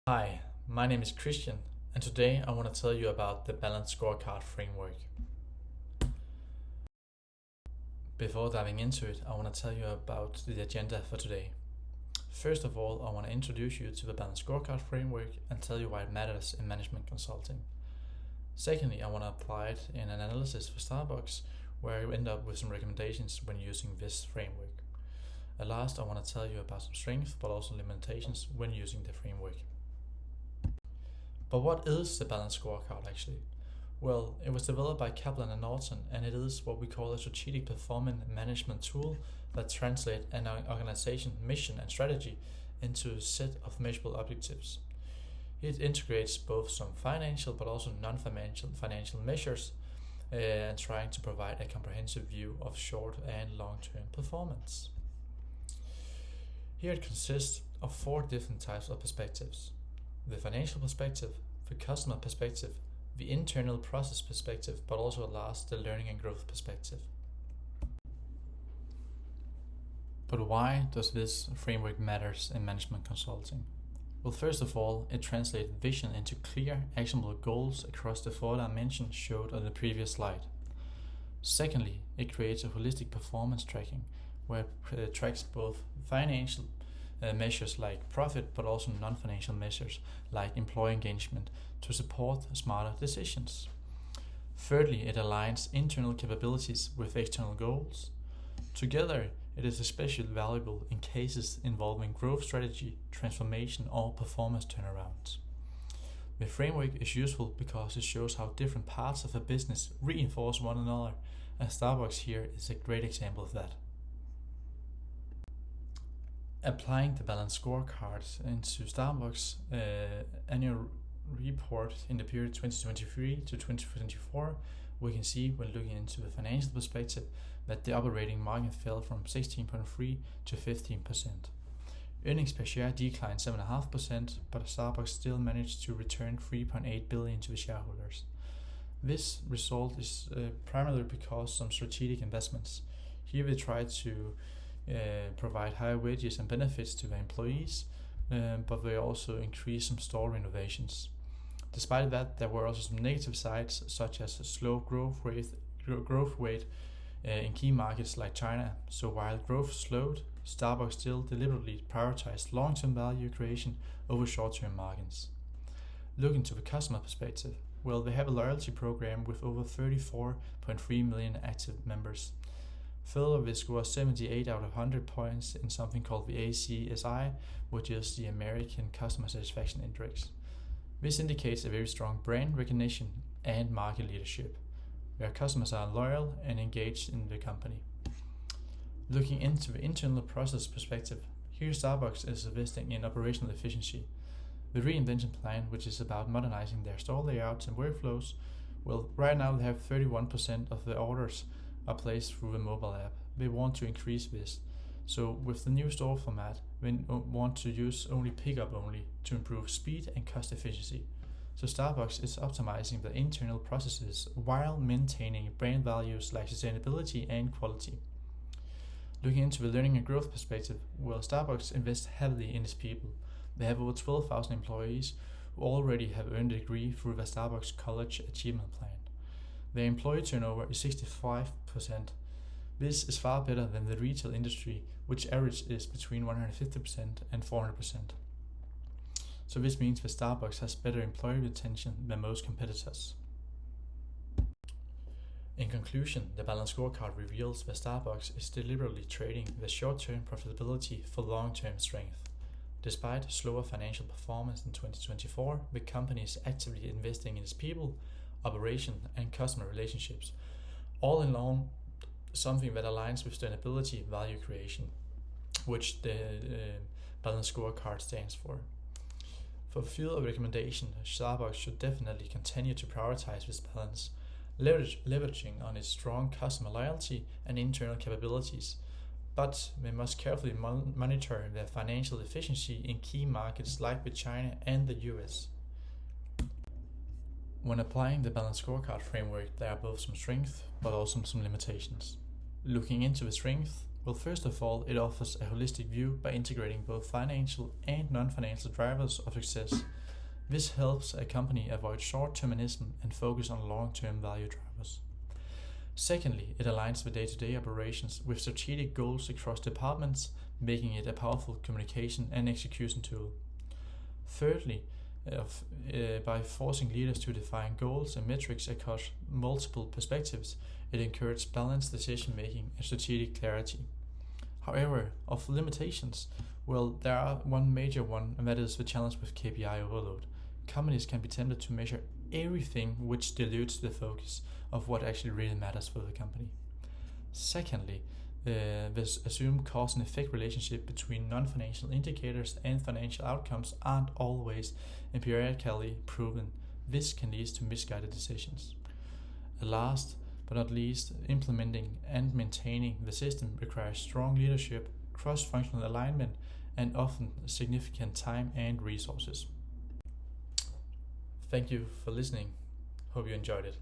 Hi, my name is Christian, and today I want to tell you about the balanced scorecard framework. Before diving into it, I want to tell you about the agenda for today. First of all, I want to introduce you to the balanced scorecard framework and tell you why it matters in management consulting. Secondly, I want to apply it in an analysis for Starbucks, where I end up with some recommendations when using this framework. At last, I want to tell you about some strengths but also limitations when using the framework. But what is the balanced scorecard actually? Well, it was developed by Kaplan and Norton, and it is what we call a strategic performance management tool that translates an organization mission and strategy into a set of measurable objectives. It integrates both some financial but also non-financial measures and trying to provide a comprehensive view of short and long-term performance. Here it consists of 4 different types of perspectives: the financial perspective, the customer perspective, the internal process perspective, but also at last the learning and growth perspective. But why does this framework matters in management consulting? Well, first of all, it translates vision into clear, actionable goals across the 4 dimensions showed on the previous slide. Secondly, it creates a holistic performance tracking where it tracks both financial measures like profit, but also non-financial measures like employee engagement to support smarter decisions. Thirdly, it aligns internal capabilities with external goals. Together, it is especially valuable in cases involving growth strategy, transformation, or performance turnarounds. The framework is useful because it shows how different parts of a business reinforce one another, and Starbucks here is a great example of that. Applying the balanced scorecard into Starbucks annual report in the period 2023 to 2024, we can see when looking into the financial perspective that the operating margin fell from 16.3% to 15%. Earnings per share declined 7.5%, but Starbucks still managed to return $3.8 billion to the shareholders. This result is primarily because some strategic investments. Here we tried to provide higher wages and benefits to the employees, but they also increased some store renovations. Despite that, there were also some negative sides, such as a slow growth rate in key markets like China. So while growth slowed, Starbucks still deliberately prioritized long-term value creation over short-term margins. Looking to the customer perspective, well, they have a loyalty program with over 34.3 million active members. Further, they score 78 out of 100 points in something called the ACSI, which is the American Customer Satisfaction Index. This indicates a very strong brand recognition and market leadership, where customers are loyal and engaged in the company. Looking into the internal process perspective, here Starbucks is investing in operational efficiency. The reinvention plan, which is about modernizing their store layouts and workflows, well, right now they have 31% of the orders are placed through the mobile app. They want to increase this. So with the new store format, we want to use only pickup only to improve speed and cost efficiency. So Starbucks is optimizing the internal processes while maintaining brand values like sustainability and quality. Looking into the learning and growth perspective, well, Starbucks invests heavily in its people. They have over 12,000 employees who already have earned a degree through the Starbucks College Achievement Plan. Their employee turnover is 65%. This is far better than the retail industry, which average is between 150% and 400%. So this means that Starbucks has better employee retention than most competitors. In conclusion, the balanced scorecard reveals that Starbucks is deliberately trading the short-term profitability for long-term strength. Despite slower financial performance in 2024, the company is actively investing in its people, operation, and customer relationships, all in all something that aligns with sustainability value creation, which the balanced scorecard stands for. For field of recommendation, Starbucks should definitely continue to prioritize this balance, leveraging on its strong customer loyalty and internal capabilities, but they must carefully monitor their financial efficiency in key markets like with China and the US. When applying the balanced scorecard framework, there are both some strengths but also some limitations. Looking into the strength, Well, first of all, it offers a holistic view by integrating both financial and non-financial drivers of success. This helps a company avoid short-termism and focus on long-term value drivers. Secondly, it aligns the day-to-day operations with strategic goals across departments, making it a powerful communication and execution tool. Thirdly, by forcing leaders to define goals and metrics across multiple perspectives, it encourages balanced decision-making and strategic clarity. However, of limitations, well, there are one major one, and that is the challenge with KPI overload. Companies can be tempted to measure everything, which dilutes the focus of what actually really matters for the company. Secondly, this assumed cause and effect relationship between non-financial indicators and financial outcomes aren't always empirically proven. This can lead to misguided decisions. Last but not least, implementing and maintaining the system requires strong leadership, cross-functional alignment, and often significant time and resources. Thank you for listening. Hope you enjoyed it.